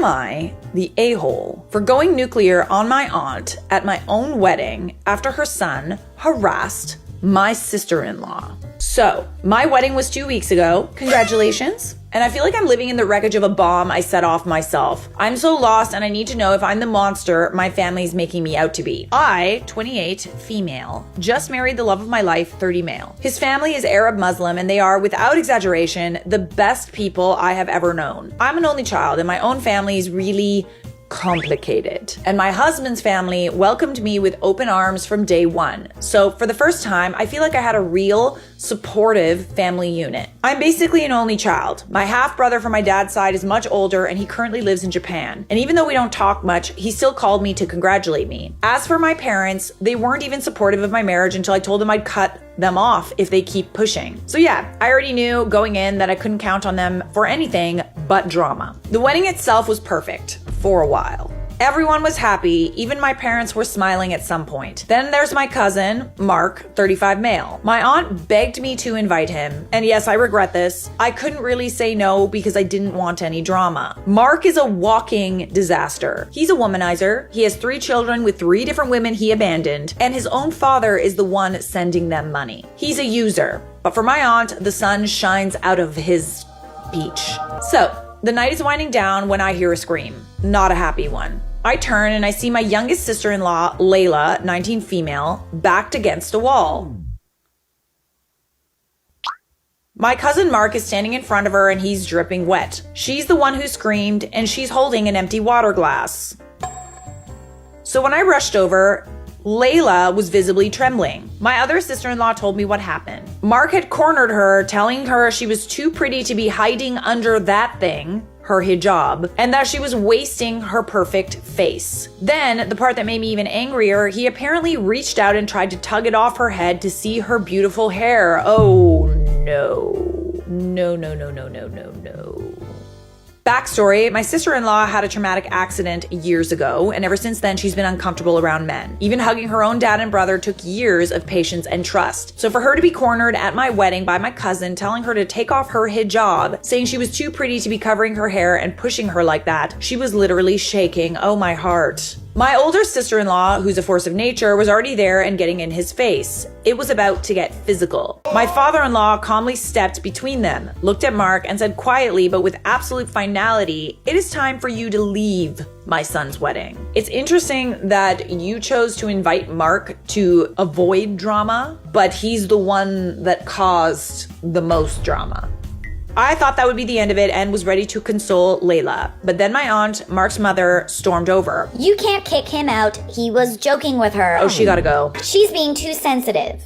I the a-hole for going nuclear on my aunt at my own wedding after her son harassed my sister-in-law? So, my wedding was 2 weeks ago. Congratulations. And I feel like I'm living in the wreckage of a bomb I set off myself. I'm so lost and I need to know if I'm the monster my family's making me out to be. I, 28, female, just married the love of my life, 30 male. His family is Arab Muslim and they are, without exaggeration, the best people I have ever known. I'm an only child and my own family is really complicated. And my husband's family welcomed me with open arms from day one. So for the first time, I feel like I had a real supportive family unit. I'm basically an only child. My half brother from my dad's side is much older and he currently lives in Japan. And even though we don't talk much, he still called me to congratulate me. As for my parents, they weren't even supportive of my marriage until I told them I'd cut them off if they keep pushing. So yeah, I already knew going in that I couldn't count on them for anything but drama. The wedding itself was perfect for a while. Everyone was happy, even my parents were smiling at some point. Then there's my cousin, Mark, 35 male. My aunt begged me to invite him, and yes, I regret this. I couldn't really say no because I didn't want any drama. Mark is a walking disaster. He's a womanizer, he has 3 children with 3 different women he abandoned, and his own father is the one sending them money. He's a user, but for my aunt, the sun shines out of his beach. So, the night is winding down when I hear a scream. Not a happy one. I turn and I see my youngest sister-in-law, Layla, 19 female, backed against a wall. My cousin Mark is standing in front of her and he's dripping wet. She's the one who screamed and she's holding an empty water glass. So when I rushed over, Layla was visibly trembling. My other sister-in-law told me what happened. Mark had cornered her, telling her she was too pretty to be hiding under that thing, her hijab, and that she was wasting her perfect face. Then, the part that made me even angrier, he apparently reached out and tried to tug it off her head to see her beautiful hair. Oh no. No, no, no, no, no, no, no. Backstory, my sister-in-law had a traumatic accident years ago, and ever since then she's been uncomfortable around men. Even hugging her own dad and brother took years of patience and trust. So for her to be cornered at my wedding by my cousin, telling her to take off her hijab, saying she was too pretty to be covering her hair and pushing her like that, she was literally shaking. Oh, my heart. My older sister-in-law, who's a force of nature, was already there and getting in his face. It was about to get physical. My father-in-law calmly stepped between them, looked at Mark, and said quietly but with absolute finality, "It is time for you to leave my son's wedding." It's interesting that you chose to invite Mark to avoid drama, but he's the one that caused the most drama. I thought that would be the end of it and was ready to console Layla. But then my aunt, Mark's mother, stormed over. "You can't kick him out. He was joking with her." Oh, she gotta go. "She's being too sensitive."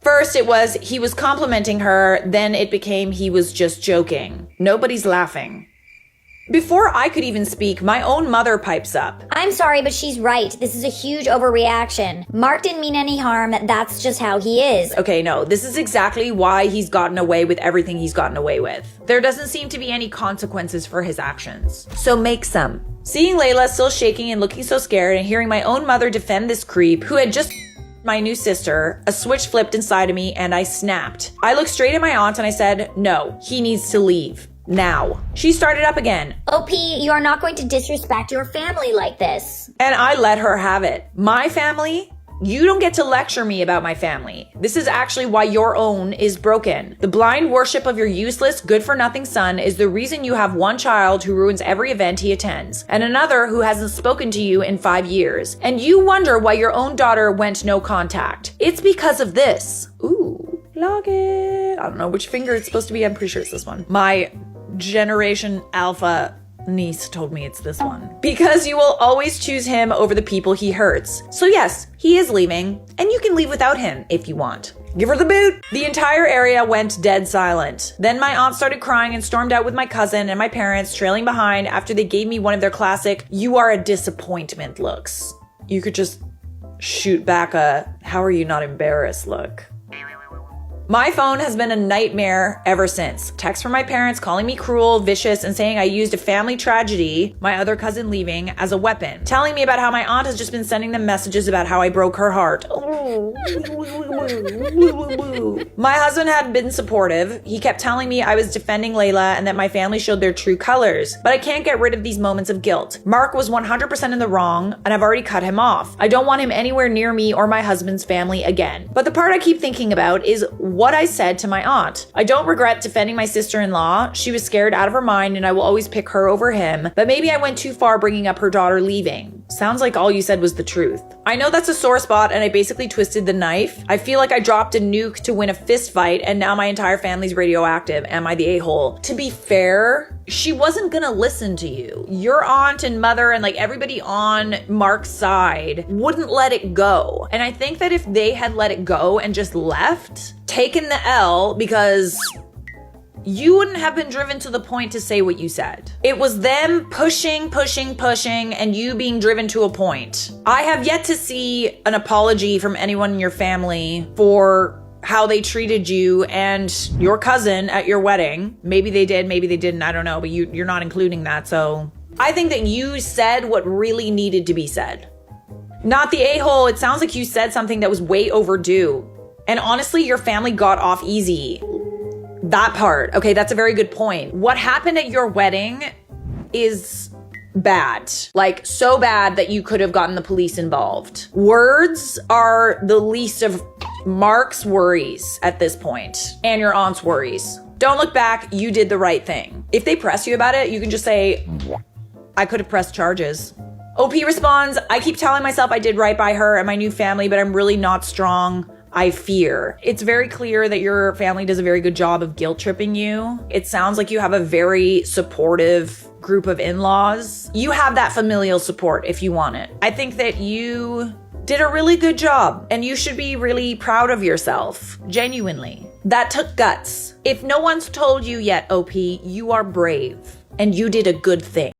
First it was he was complimenting her, then it became he was just joking. Nobody's laughing. Before I could even speak, my own mother pipes up. "I'm sorry, but she's right. This is a huge overreaction. Mark didn't mean any harm. That's just how he is." Okay, no, this is exactly why he's gotten away with everything he's gotten away with. There doesn't seem to be any consequences for his actions. So make some. Seeing Layla still shaking and looking so scared and hearing my own mother defend this creep who had just my new sister, a switch flipped inside of me and I snapped. I looked straight at my aunt and I said, "No, he needs to leave. Now." She started up again. "OP, you are not going to disrespect your family like this." And I let her have it. My family? You don't get to lecture me about my family. This is actually why your own is broken. The blind worship of your useless, good-for-nothing son is the reason you have one child who ruins every event he attends, and another who hasn't spoken to you in 5 years. And you wonder why your own daughter went no contact. It's because of this. Ooh, log it. I don't know which finger it's supposed to be. I'm pretty sure it's this one. My Generation Alpha niece told me it's this one. Because you will always choose him over the people he hurts. So yes, he is leaving, and you can leave without him if you want. Give her the boot. The entire area went dead silent. Then my aunt started crying and stormed out with my cousin and my parents trailing behind after they gave me one of their classic, "You are a disappointment" looks. You could just shoot back a, "How are you not embarrassed" look. My phone has been a nightmare ever since. Texts from my parents calling me cruel, vicious, and saying I used a family tragedy, my other cousin leaving, as a weapon. Telling me about how my aunt has just been sending them messages about how I broke her heart. My husband had been supportive. He kept telling me I was defending Layla and that my family showed their true colors. But I can't get rid of these moments of guilt. Mark was 100% in the wrong, and I've already cut him off. I don't want him anywhere near me or my husband's family again. But the part I keep thinking about is what I said to my aunt. I don't regret defending my sister-in-law. She was scared out of her mind, and I will always pick her over him. But maybe I went too far bringing up her daughter leaving. Sounds like all you said was the truth. I know that's a sore spot, and I basically twisted the knife. I feel like I dropped a nuke to win a fist fight, and now my entire family's radioactive. Am I the a-hole? To be fair, she wasn't gonna listen to you. Your aunt and mother and like everybody on Mark's side wouldn't let it go. And I think that if they had let it go and just left, taken the L, because you wouldn't have been driven to the point to say what you said. It was them pushing, and you being driven to a point. I have yet to see an apology from anyone in your family for how they treated you and your cousin at your wedding. Maybe they did, maybe they didn't, I don't know, but you're not including that, so I think that you said what really needed to be said. Not the a-hole. It sounds like you said something that was way overdue. And honestly, your family got off easy. That part. Okay, that's a very good point. What happened at your wedding is bad. Like, so bad that you could have gotten the police involved. Words are the least of Mark's worries at this point, and your aunt's worries. Don't look back. You did the right thing. If they press you about it, you can just say, I could have pressed charges. OP responds, I keep telling myself I did right by her and my new family, but I'm really not strong. I fear. It's very clear that your family does a very good job of guilt tripping you. It sounds like you have a very supportive group of in-laws. You have that familial support if you want it. I think that you did a really good job and you should be really proud of yourself. Genuinely. That took guts. If no one's told you yet, OP, you are brave and you did a good thing.